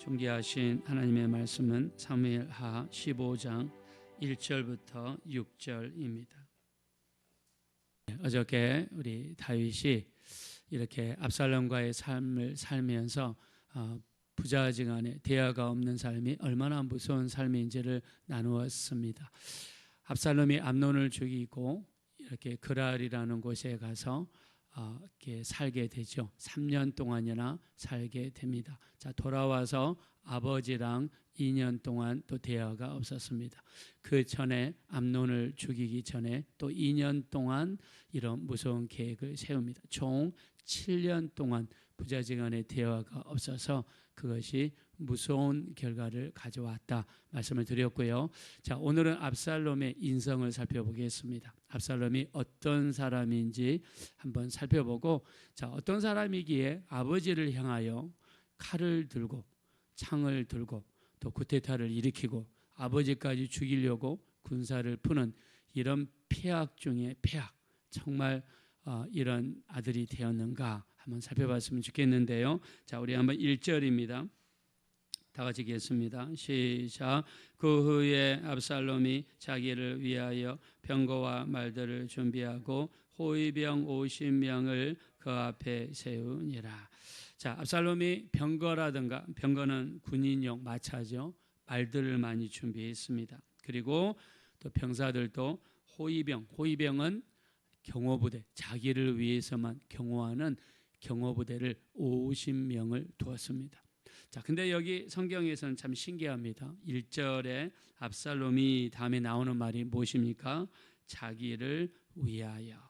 존귀하신 하나님의 말씀은 사무엘하 15장 1절부터 6절입니다. 어저께 우리 다윗이 이렇게 압살롬과의 삶을 살면서 부자지간에 대화가 없는 삶이 얼마나 무서운 삶인지를 나누었습니다. 압살롬이 암논을 죽이고 이렇게 그랄이라는 곳에 가서 이렇게 살게 되죠. 3년 동안이나 살게 됩니다. 자, 돌아와서 아버지랑 2년 동안 또 대화가 없었습니다. 그 전에 암논을 죽이기 전에 또 2년 동안 이런 무서운 계획을 세웁니다. 총 7년 동안 부자지간의 대화가 없어서 그것이 무서운 결과를 가져왔다 말씀을 드렸고요. 자, 오늘은 압살롬의 인성을 살펴보겠습니다. 압살롬이 어떤 사람인지 한번 살펴보고, 자, 어떤 사람이기에 아버지를 향하여 칼을 들고 창을 들고 또 쿠데타를 일으키고 아버지까지 죽이려고 군사를 푸는 이런 폐악 중에 폐악, 정말 이런 아들이 되었는가 한번 살펴봤으면 좋겠는데요. 자, 우리 한번 1절입니다. 다 같이 읽겠습니다. 시작. 그 후에 압살롬이 자기를 위하여 병거와 말들을 준비하고 호위병 50명을 그 앞에 세우니라. 자, 압살롬이 병거라든가, 병거는 군인용 마차죠, 말들을 많이 준비했습니다. 그리고 또 병사들도 호위병은 경호부대, 자기를 위해서만 경호하는 경호부대를 50명을 두었습니다. 자, 근데 여기 성경에서는 참 신기합니다. 1절에 압살롬이 다음에 나오는 말이 무엇입니까? 자기를 위하여.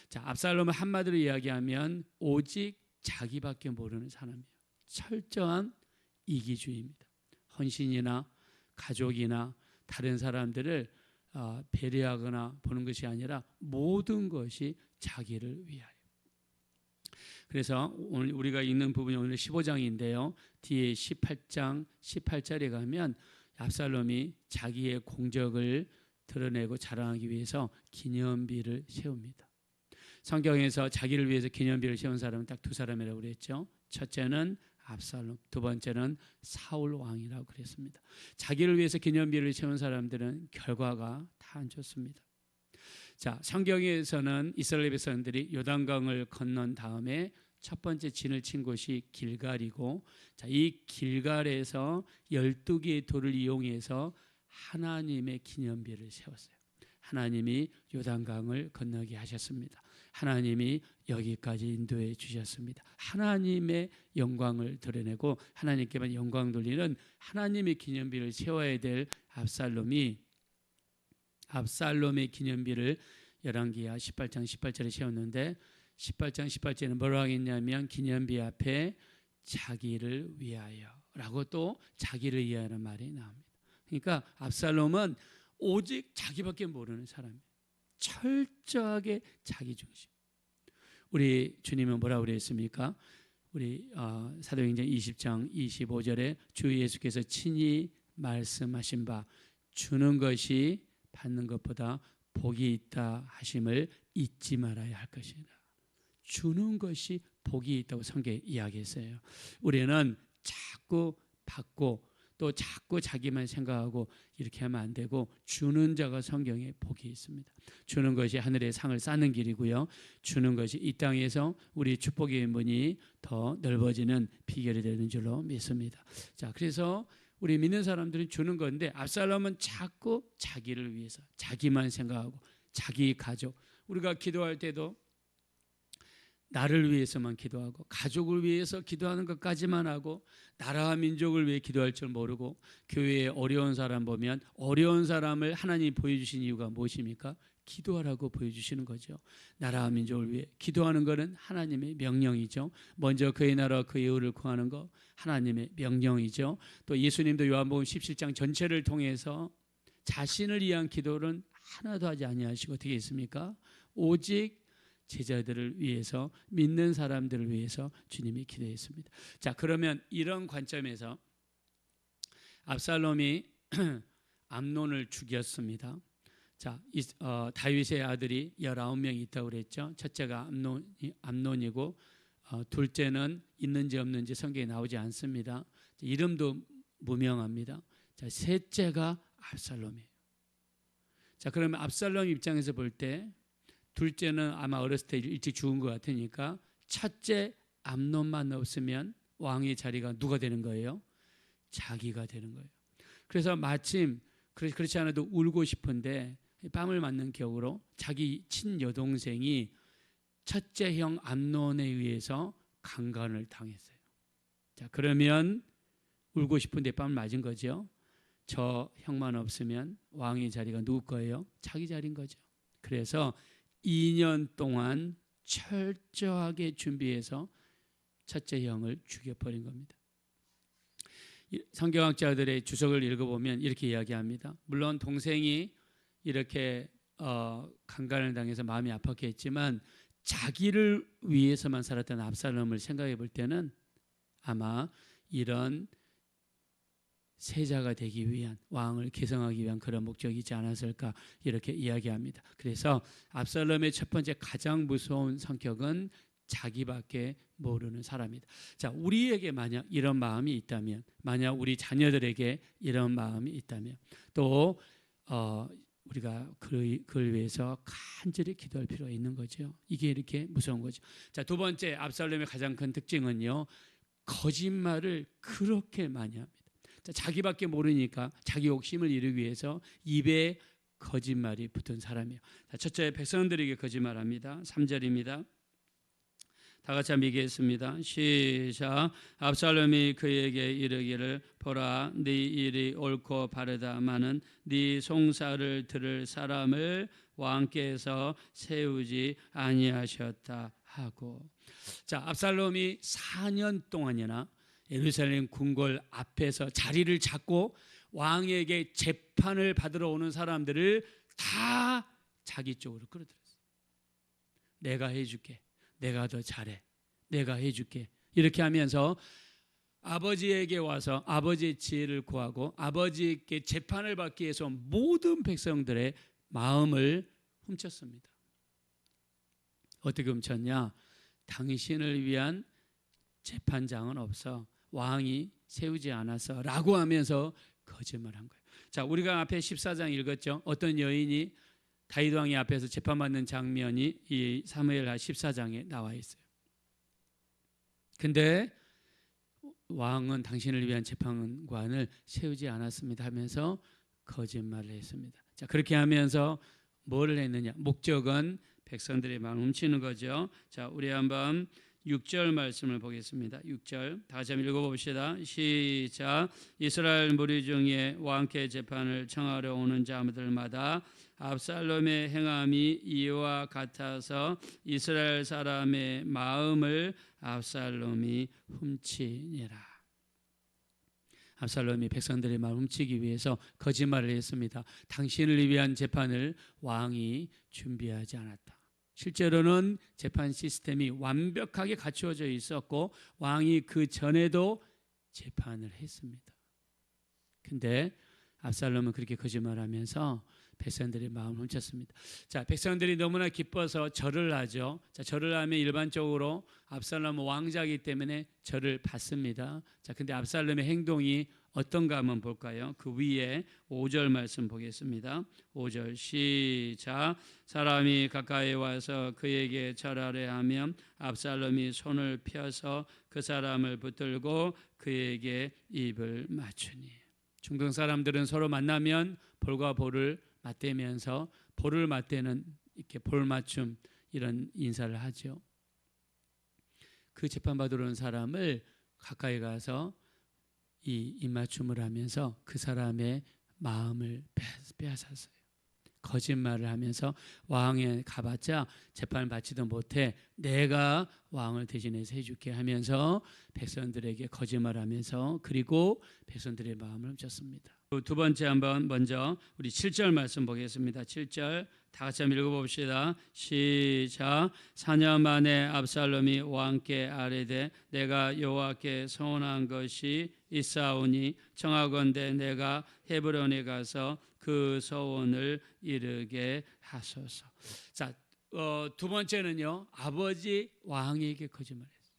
자, 압살롬을 한마디로 이야기하면 오직 자기밖에 모르는 사람이에요. 철저한 이기주의입니다. 헌신이나 가족이나 다른 사람들을 배려하거나 보는 것이 아니라 모든 것이 자기를 위하여. 그래서 오늘 우리가 읽는 부분이 오늘 15장인데요. 뒤에 18장 18절에 가면 압살롬이 자기의 공적을 드러내고 자랑하기 위해서 기념비를 세웁니다. 성경에서 자기를 위해서 기념비를 세운 사람은 딱 두 사람이라고 그랬죠. 첫째는 압살롬, 두 번째는 사울 왕이라고 그랬습니다. 자기를 위해서 기념비를 세운 사람들은 결과가 다 안 좋습니다. 자, 성경에서는 이스라엘 백성들이 요단강을 건넌 다음에 첫 번째 진을 친 곳이 길갈이고, 자, 이 길갈에서 12개의 돌을 이용해서 하나님의 기념비를 세웠어요. 하나님이 요단강을 건너게 하셨습니다. 하나님이 여기까지 인도해 주셨습니다. 하나님의 영광을 드러내고 하나님께만 영광 돌리는 하나님의 기념비를 세워야 될 압살롬의 기념비를 열왕기하 18장 18절에 세웠는데, 18장 18절에는 뭐라고 하겠냐면 기념비 앞에 자기를 위하여 라고 또 자기를 위하여라는 말이 나옵니다. 그러니까 압살롬은 오직 자기밖에 모르는 사람이에요. 철저하게 자기 중심. 우리 주님은 뭐라고 그랬습니까? 우리 사도행전 20장 25절에 주 예수께서 친히 말씀하신 바 주는 것이 받는 것보다 복이 있다 하심을 잊지 말아야 할 것이다. 주는 것이 복이 있다고 성경에 이야기했어요. 우리는 자꾸 받고 또 자꾸 자기만 생각하고 이렇게 하면 안 되고, 주는 자가 성경에 복이 있습니다. 주는 것이 하늘의 상을 쌓는 길이고요. 주는 것이 이 땅에서 우리 축복의 문이 더 넓어지는 비결이 되는 줄로 믿습니다. 자, 그래서 우리 믿는 사람들은 주는 건데, 압살롬은 자꾸 자기를 위해서 자기만 생각하고 자기 가족, 우리가 기도할 때도 나를 위해서만 기도하고 가족을 위해서 기도하는 것까지만 하고 나라와 민족을 위해 기도할 줄 모르고, 교회에 어려운 사람 보면 어려운 사람을 하나님이 보여주신 이유가 무엇입니까? 기도하라고 보여주시는 거죠. 나라와 민족을 위해 기도하는 것은 하나님의 명령이죠. 먼저 그의 나라와 그의 의를 구하는 것 하나님의 명령이죠. 또 예수님도 요한복음 17장 전체를 통해서 자신을 위한 기도는 하나도 하지 아니하시고 어떻게 했습니까? 오직 제자들을 위해서, 믿는 사람들을 위해서 주님이 기도했습니다. 자, 그러면 이런 관점에서 압살롬이 암논을 죽였습니다. 자, 다윗의 아들이 19명이 있다고 그랬죠. 첫째가 암논이고 둘째는 있는지 없는지 성경에 나오지 않습니다. 이름도 무명합니다. 자, 셋째가 압살롬이에요. 자, 그러면 압살롬 입장에서 볼 때 둘째는 아마 어렸을 때 일찍 죽은 것 같으니까 첫째 암논만 없으면 왕의 자리가 누가 되는 거예요? 자기가 되는 거예요. 그래서 마침 그렇지 않아도 울고 싶은데 뺨을 맞는 격으로 자기 친여동생이 첫째 형 암논에 의해서 강간을 당했어요. 자, 그러면 울고 싶은데 뺨을 맞은 거죠. 저 형만 없으면 왕의 자리가 누구 거예요? 자기 자리인 거죠. 그래서 2년 동안 철저하게 준비해서 첫째 형을 죽여버린 겁니다. 성경학자들의 주석을 읽어보면 이렇게 이야기합니다. 물론 동생이 이렇게 강간을 당해서 마음이 아팠겠지만 자기를 위해서만 살았던 압살롬을 생각해 볼 때는 아마 이런 세자가 되기 위한, 왕을 계승하기 위한 그런 목적이지 않았을까 이렇게 이야기합니다. 그래서 압살롬의 첫 번째 가장 무서운 성격은 자기밖에 모르는 사람이다. 자, 우리에게 만약 이런 마음이 있다면, 만약 우리 자녀들에게 이런 마음이 있다면 또 우리가 그를 위해서 간절히 기도할 필요가 있는 거죠. 이게 이렇게 무서운 거죠. 자, 두 번째 압살롬의 가장 큰 특징은요, 거짓말을 그렇게 많이 합니다. 자, 자기밖에 모르니까 자기 욕심을 이루기 위해서 입에 거짓말이 붙은 사람이에요. 자, 첫째, 백성들에게 거짓말합니다. 3절입니다. 다 같이 한번 얘기했습니다. 시작. 압살롬이 그에게 이르기를 보라, 네 일이 옳고 바르다마는 네 송사를 들을 사람을 왕께서 세우지 아니하셨다 하고. 자, 압살롬이 4년 동안이나 예루살렘 궁궐 앞에서 자리를 잡고 왕에게 재판을 받으러 오는 사람들을 다 자기 쪽으로 끌어들였어요. 내가 해줄게. 내가 더 잘해. 내가 해줄게. 이렇게 하면서 아버지에게 와서 아버지의 지혜를 구하고 아버지께 재판을 받기 위해서 모든 백성들의 마음을 훔쳤습니다. 어떻게 훔쳤냐? 당신을 위한 재판장은 없어. 왕이 세우지 않았어 라고 하면서 거짓말한 거예요. 자, 우리가 앞에 14장 읽었죠. 어떤 여인이 다윗 왕이 앞에서 재판받는 장면이 이 사무엘하 14장에 나와 있어요. 근데 왕은 당신을 위한 재판관을 세우지 않았습니다 하면서 거짓말을 했습니다. 자, 그렇게 하면서 뭐를 했느냐? 목적은 백성들의 마음을 훔치는 거죠. 자, 우리 한번 6절 말씀을 보겠습니다. 6절 다시 한번 읽어봅시다. 시작. 이스라엘 무리 중에 왕께 재판을 청하러 오는 자들마다 압살롬의 행함이 이와 같아서 이스라엘 사람의 마음을 압살롬이 훔치니라. 압살롬이 백성들의 마음을 훔치기 위해서 거짓말을 했습니다. 당신을 위한 재판을 왕이 준비하지 않았다. 실제로는 재판 시스템이 완벽하게 갖추어져 있었고 왕이 그 전에도 재판을 했습니다. 근데 압살롬은 그렇게 거짓말하면서 백성들의 마음을 훔쳤습니다. 자, 백성들이 너무나 기뻐서 절을 하죠. 자, 절을 하면 일반적으로 압살롬은 왕자이기 때문에 절을 받습니다. 자, 근데 압살롬의 행동이 어떤가 한번 볼까요? 그 위에 5절 말씀 보겠습니다. 5절 시작. 사람이 가까이 와서 그에게 절하려 하면 압살롬이 손을 펴서 그 사람을 붙들고 그에게 입을 맞추니. 중동 사람들은 서로 만나면 볼과 볼을 맞대면서 볼을 맞대는 이렇게 볼 맞춤 이런 인사를 하죠. 그 재판받으러 온 사람을 가까이 가서 이 입맞춤을 하면서 그 사람의 마음을 빼앗았어요. 거짓말을 하면서 왕에 가봤자 재판을 받지도 못해 내가 왕을 대신해서 해줄게 하면서 백성들에게 거짓말하면서 그리고 백성들의 마음을 훔쳤습니다. 두 번째 한번 먼저 우리 7절 말씀 보겠습니다. 7절 다 같이 한번 읽어봅시다. 시작. 4년 만에 압살롬이 왕께 아뢰되 내가 여호와께 서원한 것이 있사오니 청하건대 내가 헤브론에 가서 그 서원을 이루게 하소서. 자, 두 번째는요, 아버지 왕에게 거짓말했어요.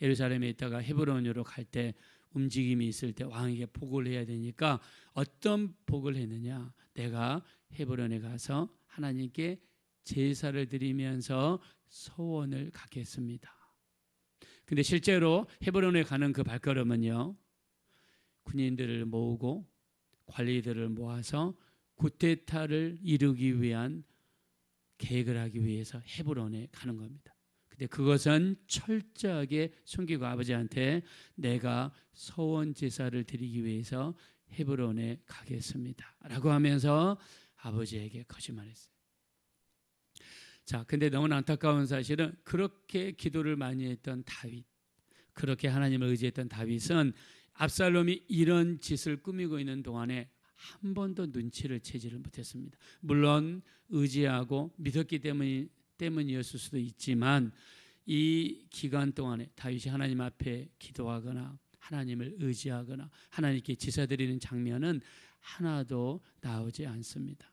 예루살렘에 있다가 헤브론으로 갈 때 움직임이 있을 때 왕에게 보고를 해야 되니까 어떤 보고를 했느냐? 내가 헤브론에 가서 하나님께 제사를 드리면서 소원을 갖겠습니다. 근데 실제로 헤브론에 가는 그 발걸음은요, 군인들을 모으고 관리들을 모아서 구테타를 이루기 위한 계획을 하기 위해서 헤브론에 가는 겁니다. 근데 그것은 철저하게 숨기고 아버지한테 내가 소원 제사를 드리기 위해서 헤브론에 가겠습니다 라고 하면서 아버지에게 거짓말했어요. 자, 근데 너무 안타까운 사실은 그렇게 기도를 많이 했던 다윗, 그렇게 하나님을 의지했던 다윗은 압살롬이 이런 짓을 꾸미고 있는 동안에 한 번도 눈치를 채지를 못했습니다. 물론 의지하고 믿었기 때문이었을 수도 있지만 이 기간 동안에 다윗이 하나님 앞에 기도하거나 하나님을 의지하거나 하나님께 제사드리는 장면은 하나도 나오지 않습니다.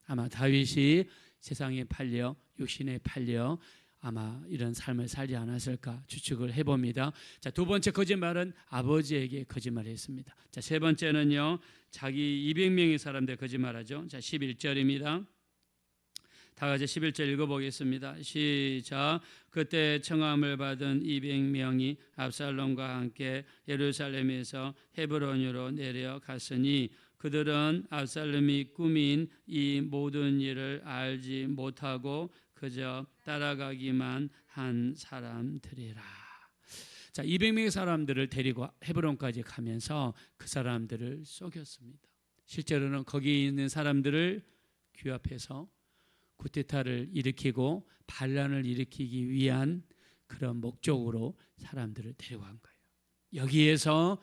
아마 다윗이 세상에 팔려 육신에 팔려 아마 이런 삶을 살지 않았을까 추측을 해봅니다. 자, 두 번째 거짓말은 아버지에게 거짓말했습니다. 자, 세 번째는요, 자기 200명의 사람들 거짓말하죠. 자, 11절입니다. 다 같이 11절 읽어보겠습니다. 시작. 그때 청함을 받은 200명이 압살롬과 함께 예루살렘에서 헤브론으로 내려갔으니 그들은 압살롬이 꾸민 이 모든 일을 알지 못하고 그저 따라가기만 한 사람들이라. 자, 200명의 사람들을 데리고 헤브론까지 가면서 그 사람들을 속였습니다. 실제로는 거기 있는 사람들을 규합해서 구테타를 일으키고 반란을 일으키기 위한 그런 목적으로 사람들을 데려간 거예요. 여기에서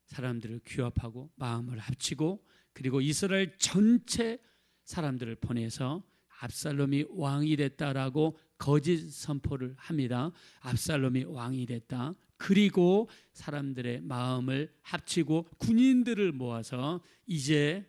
사람들을 규합하고 마음을 합치고 그리고 이스라엘 전체 사람들을 보내서 압살롬이 왕이 됐다라고 거짓 선포를 합니다. 압살롬이 왕이 됐다. 그리고 사람들의 마음을 합치고 군인들을 모아서 이제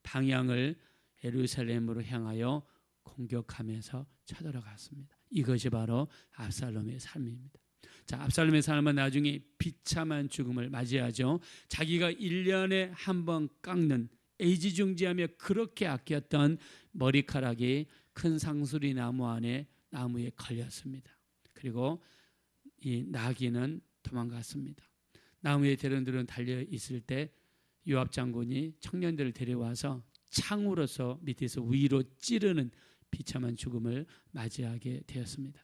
방향을 예루살렘으로 향하여 공격하면서 쳐들어갔습니다. 이것이 바로 압살롬의 삶입니다. 자, 압살롬의 삶은 나중에 비참한 죽음을 맞이하죠. 자기가 1년에 한 번 깎는 애지중지하며 그렇게 아꼈던 머리카락이 큰 상수리 나무에 걸렸습니다. 그리고 이 나귀는 도망갔습니다. 나무에 대령들은 달려 있을 때 요압 장군이 청년들을 데려와서 창으로서 밑에서 위로 찌르는 비참한 죽음을 맞이하게 되었습니다.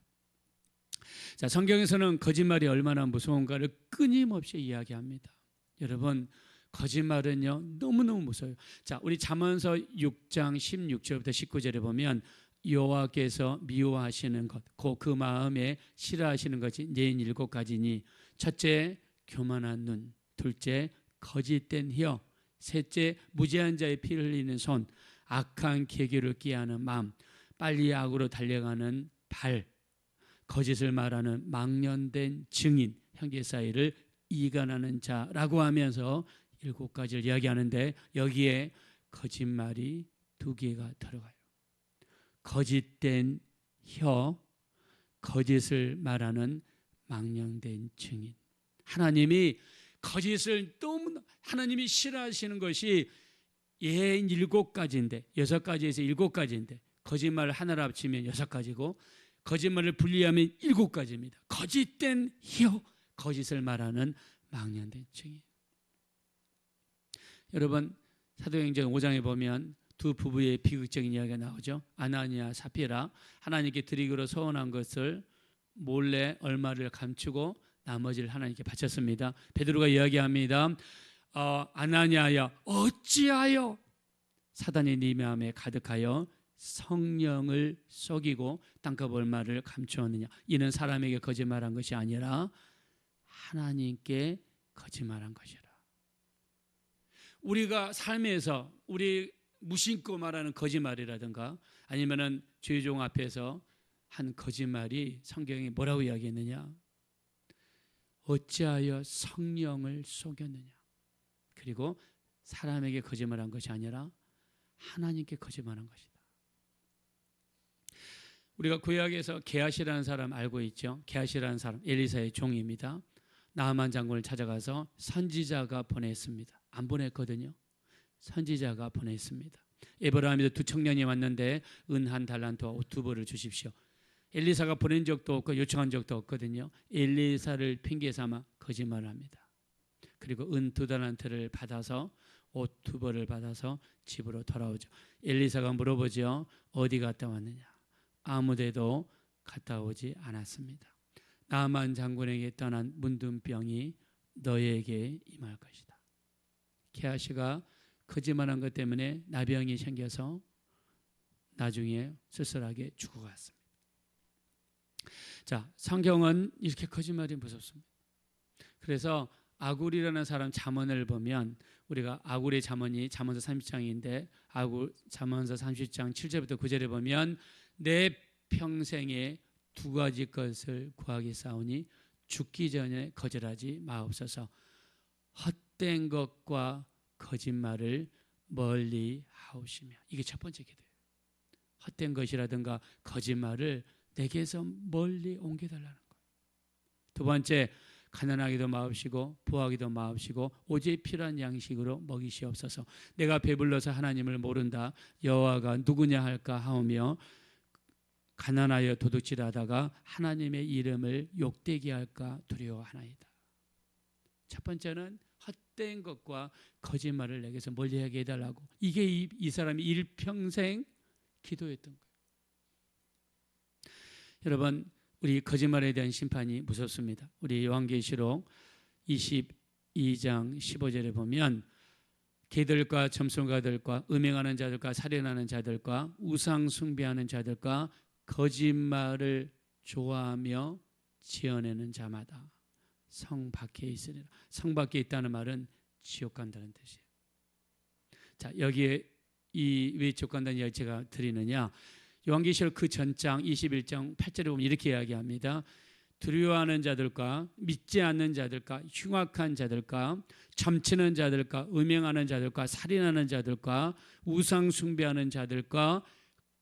자, 성경에서는 거짓말이 얼마나 무서운가를 끊임없이 이야기합니다. 여러분, 거짓말은요 너무너무 무서워요. 자, 우리 잠언서 6장 16절부터 19절에 보면 여호와께서 미워하시는 것, 곧 그 마음에 싫어하시는 것이 네 7가지니 첫째 교만한 눈, 둘째 거짓된 혀, 셋째 무죄한 자의 피를 흘리는 손, 악한 계교를 끼하는 마음, 빨리 악으로 달려가는 발, 거짓을 말하는 망령된 증인, 형제 사이를 이간하는 자라고 하면서 7가지를 이야기하는데 여기에 거짓말이 2개가 들어가요. 거짓된 혀, 거짓을 말하는 망령된 증인. 하나님이 거짓을 너무 하나님이 싫어하시는 것이 7가지인데 6가지에서 7가지인데 거짓말을 하나로 합치면 6가지고 거짓말을 분리하면 7가지입니다. 거짓된 혀, 거짓을 말하는 망령된 증인. 여러분, 사도행전 5장에 보면 두 부부의 비극적인 이야기가 나오죠. 아나니아 사피라, 하나님께 드리기로 서원한 것을 몰래 얼마를 감추고 나머지를 하나님께 바쳤습니다. 베드로가 이야기합니다. 아나니아야, 어찌하여 사단의 네 마음에 가득하여 성령을 속이고 땅값 얼마를 감추었느냐. 이는 사람에게 거짓말한 것이 아니라 하나님께 거짓말한 것이라. 우리가 삶에서 우리 무심코 말하는 거짓말이라든가 아니면은 죄종 앞에서 한 거짓말이 성경이 뭐라고 이야기했느냐? 어찌하여 성령을 속였느냐? 그리고 사람에게 거짓말한 것이 아니라 하나님께 거짓말한 것이다. 우리가 구약에서 게하시라는 사람 알고 있죠? 게하시라는 사람 엘리사의 종입니다. 나아만 장군을 찾아가서 선지자가 보냈습니다. 안 보냈거든요. 선지자가 보냈습니다. 에브라임에도 두 청년이 왔는데 은 한 달란트와 옷 두 벌을 주십시오. 엘리사가 보낸 적도 없고 요청한 적도 없거든요. 엘리사를 핑계 삼아 거짓말을 합니다. 그리고 은 두 달란트를 받아서 옷 두 벌을 받아서 집으로 돌아오죠. 엘리사가 물어보죠. 어디 갔다 왔느냐? 아무데도 갔다 오지 않았습니다. 나아만 장군에게 떠난 문둥병이 너에게 임할 것이다. 게하시가 거짓말한 것 때문에 나병이 생겨서 나중에 쓸쓸하게 죽어갔습니다. 자, 성경은 이렇게 거짓말이 무섭습니다. 그래서 아굴이라는 사람 잠언을 보면 우리가 아굴의 잠언이 잠언서 30장인데 아굴 잠언서 30장 7절부터 9절에 보면 내 평생에 두 가지 것을 구하겠사오니 죽기 전에 거절하지 마옵소서. 헛된 것과 거짓말을 멀리 하옵시며. 이게 첫 번째 기도예요. 헛된 것이라든가 거짓말을 내게서 멀리 옮겨달라는 거예요. 두 번째, 가난하기도 마옵시고 부하기도 마옵시고 오직 필요한 양식으로 먹이시옵소서. 내가 배불러서 하나님을 모른다. 여호와가 누구냐 할까 하오며 가난하여 도둑질하다가 하나님의 이름을 욕되게 할까 두려워하나이다. 첫 번째는 헛된 것과 거짓말을 내게서 멀리하게 해달라고. 이게 이 사람이 일평생 기도했던 거예요. 여러분, 우리 거짓말에 대한 심판이 무섭습니다. 우리 요한계시록 22장 15절에 보면 개들과 점술가들과 음행하는 자들과 살인하는 자들과 우상 숭배하는 자들과 거짓말을 좋아하며 지어내는 자마다 성 밖에 있으리라. 성 밖에 있다는 말은 지옥 간다는 뜻이에요. 자, 여기에 왜 지옥 간다는 이야기 제가 드리느냐? 요한계시록 그 전장 21장 8절에 보면 이렇게 이야기합니다. 두려워하는 자들과 믿지 않는 자들과 흉악한 자들과 점치는 자들과 음행하는 자들과 살인하는 자들과 우상 숭배하는 자들과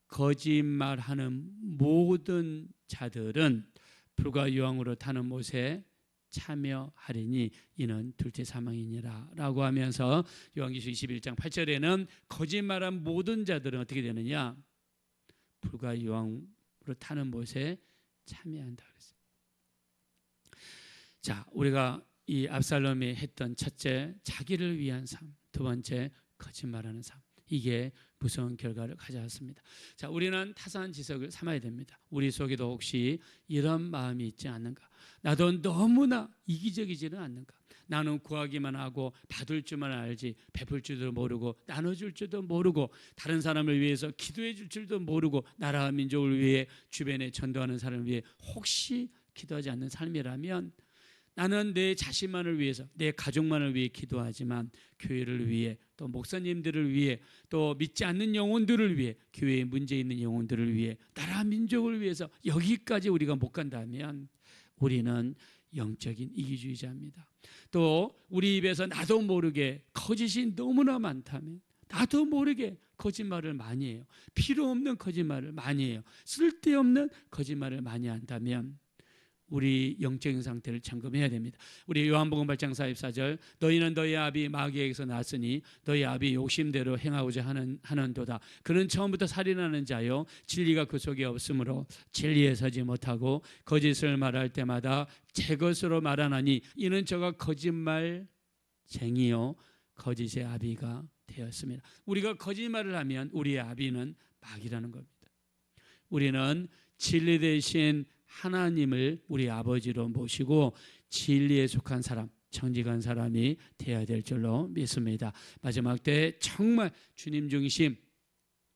거짓말하는 모든 자들은 불과 유황으로 타는 못에 참여하리니 이는 둘째 사망이니라 라고 하면서 요한계시록 21장 8절에는 거짓말한 모든 자들은 어떻게 되느냐? 불과 유황으로 타는 못에 참여한다 그랬어요. 자, 우리가 이 압살롬이 했던 첫째, 자기를 위한 삶, 두 번째, 거짓말하는 삶. 이게 무서운 결과를 가져왔습니다. 자, 우리는 타산지석을 삼아야 됩니다. 우리 속에도 혹시 이런 마음이 있지 않는가? 나도 너무나 이기적이지는 않는가? 나는 구하기만 하고 받을 줄만 알지 베풀 줄도 모르고 나눠줄 줄도 모르고 다른 사람을 위해서 기도해 줄 줄도 모르고 나라와 민족을 위해 주변에 전도하는 사람을 위해 혹시 기도하지 않는 삶이라면 나는 내 자신만을 위해서 내 가족만을 위해 기도하지만 교회를 위해 또 목사님들을 위해 또 믿지 않는 영혼들을 위해 교회에 문제 있는 영혼들을 위해 나라 민족을 위해서 여기까지 우리가 못 간다면 우리는 영적인 이기주의자입니다. 또 우리 입에서 나도 모르게 거짓이 너무나 많다면 나도 모르게 거짓말을 많이 해요. 필요 없는 거짓말을 많이 해요. 쓸데없는 거짓말을 많이 한다면 우리 영적인 상태를 점검해야 됩니다. 우리 요한복음 8장 44절 너희는 너희 아비 마귀에게서 났으니 너희 아비 욕심대로 행하고자 하는도다. 그는 처음부터 살인하는 자요 진리가 그 속에 없으므로 진리에 서지 못하고 거짓을 말할 때마다 제 것으로 말하나니 이는 저가 거짓말쟁이요 거짓의 아비가 되었습니다. 우리가 거짓말을 하면 우리의 아비는 마귀라는 겁니다. 우리는 진리 대신 하나님을 우리 아버지로 모시고 진리에 속한 사람, 정직한 사람이 되어야 될 줄로 믿습니다. 마지막 때 정말 주님 중심,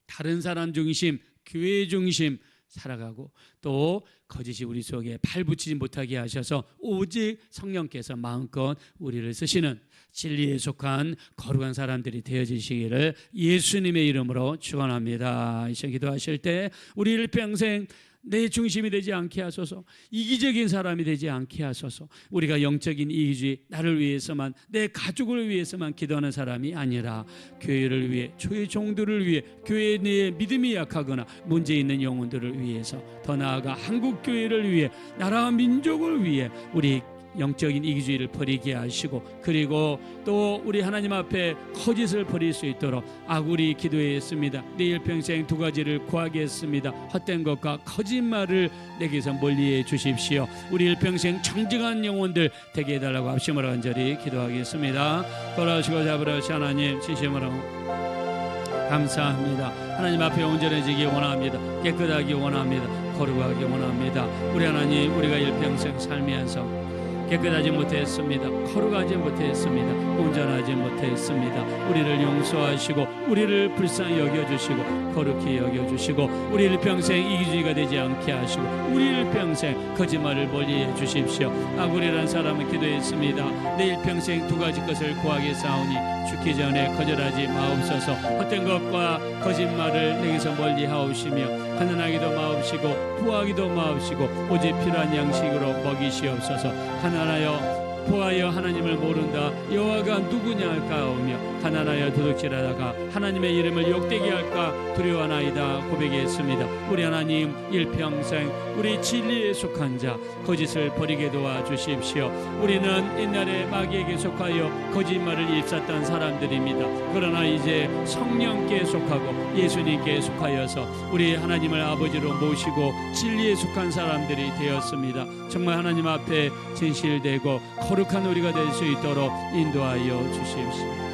다른 사람 중심, 교회 중심 살아가고 또 거짓이 우리 속에 발붙이지 못하게 하셔서 오직 성령께서 마음껏 우리를 쓰시는 진리에 속한 거룩한 사람들이 되어지시기를 예수님의 이름으로 축원합니다. 이 시간 기도하실 때 우리 일평생 내 중심이 되지 않게 하소서. 이기적인 사람이 되지 않게 하소서. 우리가 영적인 이기주의, 나를 위해서만, 내 가족을 위해서만 기도하는 사람이 아니라 교회를 위해, 교회 종들을 위해, 교회 내에 믿음이 약하거나 문제 있는 영혼들을 위해서, 더 나아가 한국 교회를 위해, 나라와 민족을 위해 우리 영적인 이기주의를 버리게 하시고, 그리고 또 우리 하나님 앞에 거짓을 버릴 수 있도록 아구리 기도했습니다. 내 일평생 두 가지를 구하겠습니다. 헛된 것과 거짓말을 내게서 멀리해 주십시오. 우리 일평생 정직한 영혼들 되게 해달라고 합심으로 간절히 기도하겠습니다. 돌아오시고 잡으라시 하나님, 진심으로 감사합니다. 하나님 앞에 온전해지기 원합니다. 깨끗하기 원합니다. 거룩하기 원합니다. 우리 하나님, 우리가 일평생 살면서 깨끗하지 못했습니다. 거룩하지 못했습니다. 온전하지 못했습니다. 우리를 용서하시고 우리를 불쌍히 여겨주시고 거룩히 여겨주시고 우리를 평생 이기주의가 되지 않게 하시고 우리를 평생 거짓말을 멀리해 주십시오. 아굴이라는 사람은 기도했습니다. 내일 평생 두 가지 것을 구하겠사오니 죽기 전에 거절하지 마옵소서. 헛된 것과 거짓말을 내게서 멀리하옵시며 가난하기도 마옵시고 부하기도 마옵시고 오직 필요한 양식으로 먹이시옵소서. 가난하여 부하여 하나님을 모른다. 여호와가 누구냐 할까 하며 가난하여 도둑질하다가 하나님의 이름을 욕되게 할까 두려워하나이다 고백했습니다. 우리 하나님, 일평생 우리 진리에 속한 자 거짓을 버리게 도와주십시오. 우리는 옛날에 마귀에게 속하여 거짓말을 입쌌던 사람들입니다. 그러나 이제 성령께 속하고 예수님께 속하여서 우리 하나님을 아버지로 모시고 진리에 속한 사람들이 되었습니다. 정말 하나님 앞에 진실되고 거룩한 우리가 될 수 있도록 인도하여 주십시오.